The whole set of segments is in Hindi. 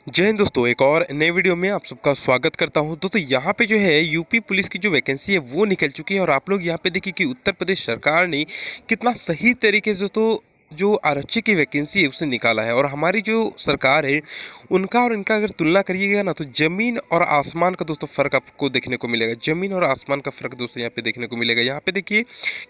जय हिंद दोस्तों, एक और नए वीडियो में आप सबका स्वागत करता हूं। दोस्तों यहाँ पे जो है यूपी पुलिस की जो वैकेंसी है वो निकल चुकी है और आप लोग यहाँ पे देखिए कि उत्तर प्रदेश सरकार ने कितना सही तरीके से दोस्तों जो आरक्षी की वैकेंसी है उसे निकाला है। और हमारी जो सरकार है उनका और इनका अगर तुलना करिएगा ना तो ज़मीन और आसमान का दोस्तों फ़र्क आपको देखने को मिलेगा। ज़मीन और आसमान का फ़र्क दोस्तों यहाँ पे देखने को मिलेगा। यहाँ पे देखिए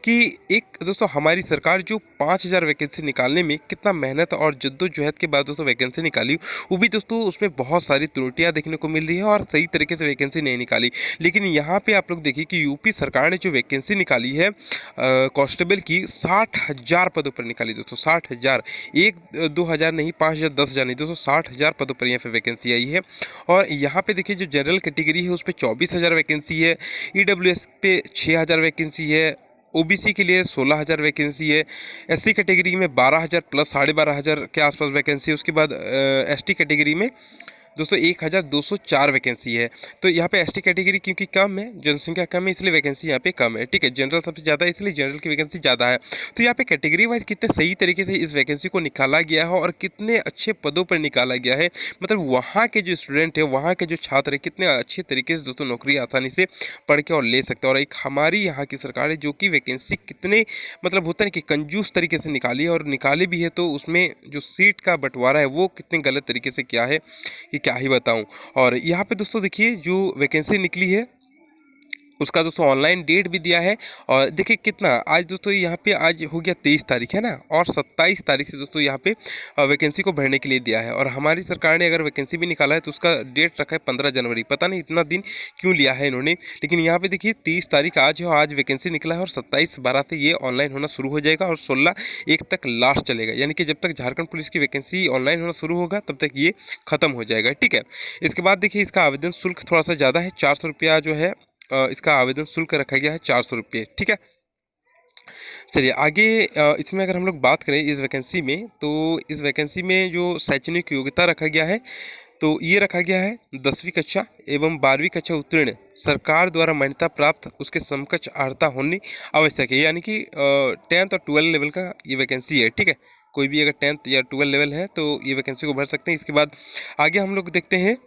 कि एक दोस्तों हमारी सरकार जो 5,000 वैकेंसी निकालने में कितना मेहनत और जद्दोजहद के बाद दोस्तों वैकेंसी निकाली, वो भी दोस्तों उसमें बहुत सारी त्रुटियां देखने को मिल रही है और सही तरीके से वैकेंसी नहीं निकाली। लेकिन यहाँ पे आप लोग देखिए कि यूपी सरकार ने जो वैकेंसी निकाली है कांस्टेबल की 60,000 पदों पर निकाली दोस्तों। 60,000, एक 2,000 नहीं, 5,000 10,000 नहीं दोस्तों, 60,000 पदों पर यहाँ पे वैकेंसी आई है। और यहाँ पे देखिए जो जनरल कैटेगरी है उस पर 24,000 वैकेंसी है, ईडब्ल्यूएस पे 6,000 वैकेंसी है, ओबीसी के लिए 16,000 वैकेंसी है, एससी कैटेगरी में 12,000 प्लस 12,500 के आसपास वैकेंसी है। उसके बाद एसटी कैटेगरी में दोस्तों 1,204 वैकेंसी है। तो यहाँ पे एसटी कैटेगरी क्योंकि कम है, जनसंख्या कम है, इसलिए वैकेंसी यहाँ पे कम है। ठीक है, जनरल सबसे ज़्यादा है इसलिए जनरल की वैकेंसी ज़्यादा है। तो यहाँ पे कैटेगरी वाइज कितने सही तरीके से इस वैकेंसी को निकाला गया है और कितने अच्छे पदों पर निकाला गया है। मतलब वहाँ के जो स्टूडेंट है, वहाँ के जो छात्र है, कितने अच्छे तरीके से दोस्तों नौकरी आसानी से पढ़ के और ले सकते हैं। और एक हमारी यहाँ की सरकार है जो कि वैकेंसी कितने मतलब होता है कि कंजूस तरीके से निकाली है, और निकाली भी है तो उसमें जो सीट का बंटवारा है वो कितने गलत तरीके से किया है कि क्या ही बताऊं। और यहाँ पे दोस्तों देखिए जो वैकेंसी निकली है उसका दोस्तों ऑनलाइन डेट भी दिया है। और देखिए कितना आज दोस्तों यहाँ पे आज हो गया 23 तारीख है ना, और 27 तारीख से दोस्तों यहाँ पे वैकेंसी को भरने के लिए दिया है। और हमारी सरकार ने अगर वैकेंसी भी निकाला है तो उसका डेट रखा है 15 जनवरी। पता नहीं इतना दिन क्यों लिया है इन्होंने, लेकिन यहाँ पे देखिए 30 तारीख आज है और आज वैकेंसी निकला है और 27/12 से ये ऑनलाइन होना शुरू हो जाएगा और 16/1 तक लास्ट चलेगा। यानी कि जब तक झारखंड पुलिस की वैकेंसी ऑनलाइन होना शुरू होगा तब तक ये खत्म हो जाएगा। ठीक है, इसके बाद देखिए इसका आवेदन शुल्क थोड़ा सा ज़्यादा है, 400 रुपया जो है इसका आवेदन शुल्क रखा गया है, 400 रुपये। ठीक है, चलिए आगे इसमें अगर हम लोग बात करें इस वैकेंसी में, तो इस वैकेंसी में जो शैक्षणिक योग्यता रखा गया है तो ये रखा गया है 10वीं कक्षा एवं 12वीं कक्षा उत्तीर्ण सरकार द्वारा मान्यता प्राप्त उसके समकक्ष अर्हता होनी आवश्यक है। यानी कि 10th और 12 लेवल का ये वैकेंसी है। ठीक है, कोई भी अगर 10th या 12 लेवल है तो ये वैकेंसी को भर सकते हैं। इसके बाद आगे हम लोग देखते हैं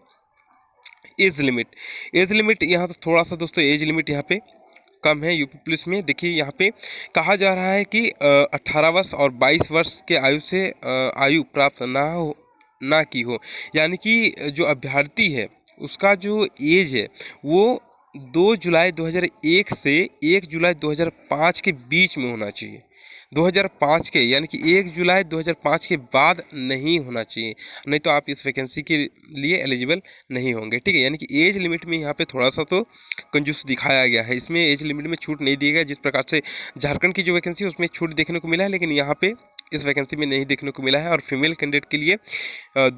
एज लिमिट। एज लिमिट यहाँ तो थोड़ा सा दोस्तों एज लिमिट यहाँ पे कम है यूपी पुलिस में। देखिए यहाँ पे कहा जा रहा है कि 18 वर्ष और 22 वर्ष के आयु से आयु प्राप्त ना की हो। यानी कि जो अभ्यर्थी है उसका जो एज है वो 2 जुलाई 2001 से 1 जुलाई 2005 के बीच में होना चाहिए। 2005 के, यानी कि 1 जुलाई 2005 के बाद नहीं होना चाहिए, नहीं तो आप इस वैकेंसी के लिए एलिजिबल नहीं होंगे। ठीक है, यानी कि एज लिमिट में यहाँ पे थोड़ा सा तो कंजूस दिखाया गया है। इसमें एज लिमिट में छूट नहीं दी गई, जिस प्रकार से झारखंड की जो वैकेंसी है उसमें छूट देखने को मिला है, लेकिन यहाँ पे इस वैकेंसी में नहीं देखने को मिला है। और फीमेल कैंडिडेट के लिए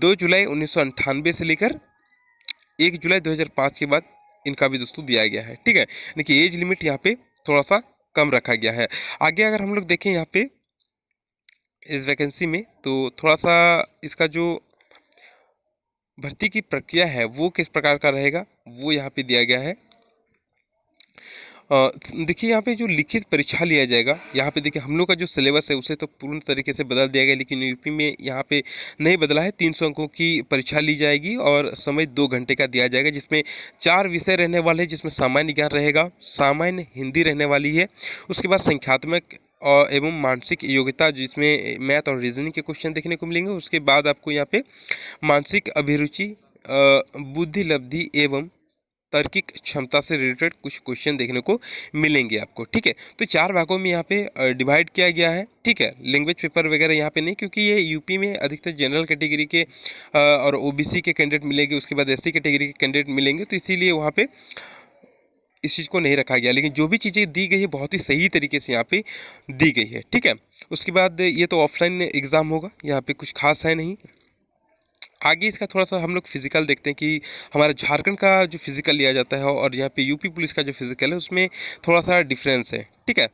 2 जुलाई 1998 से लेकर 1 जुलाई 2005 के बाद इनका भी दोस्तों दिया गया है। ठीक है, यानी कि एज लिमिट यहाँ पे थोड़ा सा कम रखा गया है। आगे अगर हम लोग देखें यहाँ पे इस वैकेंसी में तो थोड़ा सा इसका जो भर्ती की प्रक्रिया है वो किस प्रकार का रहेगा वो यहाँ पे दिया गया है। देखिए यहाँ पे जो लिखित परीक्षा लिया जाएगा, यहाँ पे देखिए हम लोग का जो सिलेबस है उसे तो पूर्ण तरीके से बदल दिया गया, लेकिन यूपी में यहाँ पे नहीं बदला है। 300 अंकों की परीक्षा ली जाएगी और समय 2 घंटे का दिया जाएगा, जिसमें 4 विषय रहने वाले हैं, जिसमें सामान्य ज्ञान रहेगा, सामान्य हिंदी रहने वाली है, उसके बाद संख्यात्मक और एवं मानसिक योग्यता जिसमें मैथ और रीजनिंग के क्वेश्चन देखने को मिलेंगे। उसके बाद आपको यहाँ पे मानसिक अभिरुचि, बुद्धि लब्धि एवं तार्किक क्षमता से रिलेटेड कुछ क्वेश्चन देखने को मिलेंगे आपको। ठीक है, तो 4 भागों में यहाँ पे डिवाइड किया गया है। ठीक है, लैंग्वेज पेपर वगैरह यहाँ पे नहीं, क्योंकि ये यूपी में अधिकतर जनरल कैटेगरी के और ओबीसी के कैंडिडेट मिलेंगे, उसके बाद एससी कैटेगरी के कैंडिडेट मिलेंगे, तो इसीलिए वहाँ पे इस चीज़ को नहीं रखा गया। लेकिन जो भी चीज़ें दी गई है बहुत ही सही तरीके से यहाँ पे दी गई है। ठीक है, उसके बाद ये तो ऑफलाइन एग्ज़ाम होगा, यहाँ पे कुछ खास है नहीं। आगे इसका थोड़ा सा हम लोग फिजिकल देखते हैं कि हमारा झारखंड का जो फिजिकल लिया जाता है और यहाँ पे यूपी पुलिस का जो फिजिकल है उसमें थोड़ा सा डिफरेंस है। ठीक है,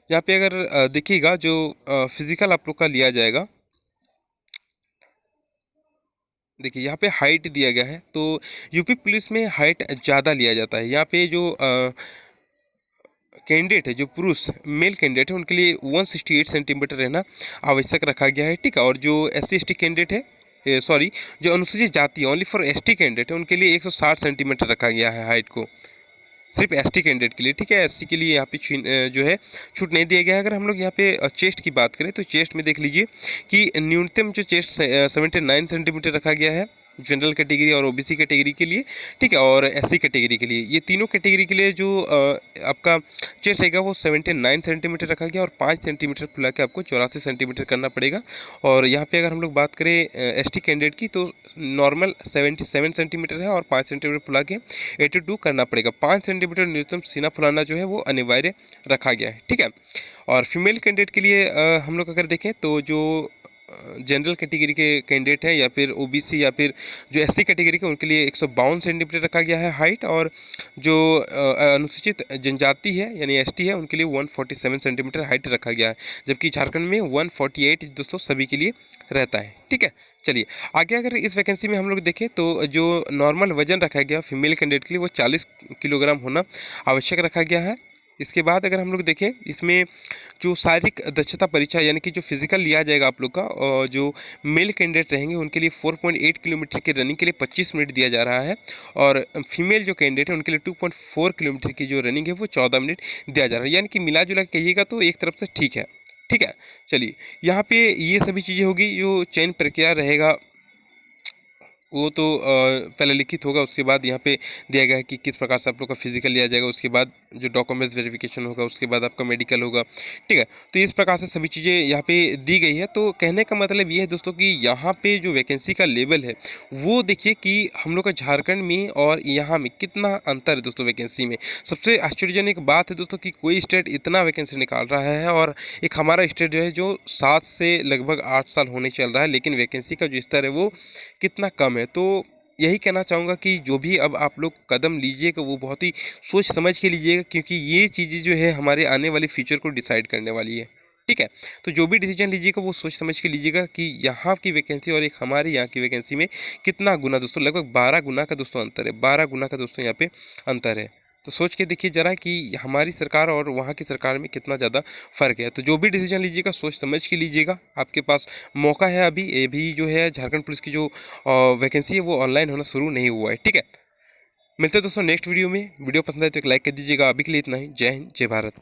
यहाँ पे अगर देखिएगा जो फिजिकल आप लोग का लिया जाएगा, देखिए यहाँ पे हाइट दिया गया है, तो यूपी पुलिस में हाइट ज़्यादा लिया जाता है। यहाँ पे जो कैंडिडेट है, जो पुरुष मेल कैंडिडेट है, उनके लिए 168 सेंटीमीटर रहना आवश्यक रखा गया है। ठीक है, और जो SC ST कैंडिडेट है सॉरी, जो अनुसूचित जाति ओनली फॉर एसटी कैंडिडेट है उनके लिए 160 सेंटीमीटर रखा गया है हाइट को, सिर्फ एसटी कैंडिडेट के लिए। ठीक है, एससी के लिए यहाँ पे जो है छूट नहीं दिया गया है। अगर हम लोग यहाँ पे चेस्ट की बात करें तो चेस्ट में देख लीजिए कि न्यूनतम जो चेस्ट 79 सेंटीमीटर रखा गया है जनरल कैटेगरी और ओबीसी कैटेगरी के लिए। ठीक है, और एससी कैटेगरी के लिए, ये तीनों कैटेगरी के लिए जो आपका चेस्ट रहेगा वो 79 सेंटीमीटर रखा गया और 5 सेंटीमीटर फुला के आपको 84 सेंटीमीटर करना पड़ेगा। और यहाँ पे अगर हम लोग बात करें एसटी कैंडिडेट की तो नॉर्मल 77 सेंटीमीटर है और 5 सेंटीमीटर फुला के 82 करना पड़ेगा। 5 सेंटीमीटर न्यूनतम सीना फुलाना जो है वो अनिवार्य रखा गया है। ठीक है, और फीमेल कैंडिडेट के लिए हम लोग अगर देखें तो जो जनरल कैटेगरी के कैंडिडेट हैं या फिर ओबीसी या फिर जो एससी कैटेगरी के उनके लिए 152 सेंटीमीटर रखा गया है हाइट, और जो अनुसूचित जनजाति है यानी एसटी है उनके लिए 147 सेंटीमीटर हाइट रखा गया है, जबकि झारखंड में 148 दोस्तों सभी के लिए रहता है। ठीक है, चलिए आगे अगर इस वैकेंसी में हम लोग देखें तो जो नॉर्मल वजन रखा गया फीमेल कैंडिडेट के लिए वो 40 किलोग्राम होना आवश्यक रखा गया है। इसके बाद अगर हम लोग देखें इसमें जो शारीरिक दक्षता परीक्षा यानी कि जो फिजिकल लिया जाएगा आप लोग का, और जो मेल कैंडिडेट रहेंगे उनके लिए 4.8 किलोमीटर की रनिंग के लिए 25 मिनट दिया जा रहा है, और फीमेल जो कैंडिडेट है उनके लिए 2.4 किलोमीटर की जो रनिंग है वो 14 मिनट दिया जा रहा है। यानी कि मिला जुला के कहिएगा तो एक तरफ से ठीक है। ठीक है, चलिए यहाँ पे ये सभी चीज़ें होगी। जो चयन प्रक्रिया रहेगा वो तो पहले लिखित होगा, उसके बाद यहाँ पे दिया गया है कि किस प्रकार से आप लोग का फिजिकल लिया जाएगा, उसके बाद जो डॉक्यूमेंट्स वेरिफिकेशन होगा, उसके बाद आपका मेडिकल होगा। ठीक है, तो इस प्रकार से सभी चीज़ें यहाँ पे दी गई है। तो कहने का मतलब ये है दोस्तों कि यहाँ पे जो वैकेंसी का लेवल है वो देखिए कि हम लोग का झारखंड में और यहाँ में कितना अंतर है दोस्तों वैकेंसी में। सबसे आश्चर्यजनक बात है दोस्तों कि कोई स्टेट इतना वैकेंसी निकाल रहा है और एक हमारा स्टेट जो है जो 7 से लगभग 8 साल होने चल रहा है, लेकिन वैकेंसी का जो स्तर है वो कितना कम है। तो यही कहना चाहूँगा कि जो भी अब आप लोग कदम लीजिएगा वो बहुत ही सोच समझ के लीजिएगा, क्योंकि ये चीज़ें जो है हमारे आने वाले फ्यूचर को डिसाइड करने वाली है। ठीक है, तो जो भी डिसीजन लीजिएगा वो सोच समझ के लीजिएगा कि यहाँ की वैकेंसी और एक हमारे यहाँ की वैकेंसी में कितना गुना दोस्तों, लगभग 12 गुना का दोस्तों अंतर है। 12 गुना का दोस्तों यहाँ पे अंतर है। तो सोच के देखिए ज़रा कि हमारी सरकार और वहाँ की सरकार में कितना ज़्यादा फ़र्क है। तो जो भी डिसीजन लीजिएगा सोच समझ के लीजिएगा, आपके पास मौका है। अभी ये भी जो है झारखंड पुलिस की जो वैकेंसी है वो ऑनलाइन होना शुरू नहीं हुआ है। ठीक है, मिलते हैं दोस्तों नेक्स्ट वीडियो में। वीडियो पसंद आए तो एक लाइक कर दीजिएगा। अभी के लिए इतना ही। जय हिंद, जय भारत।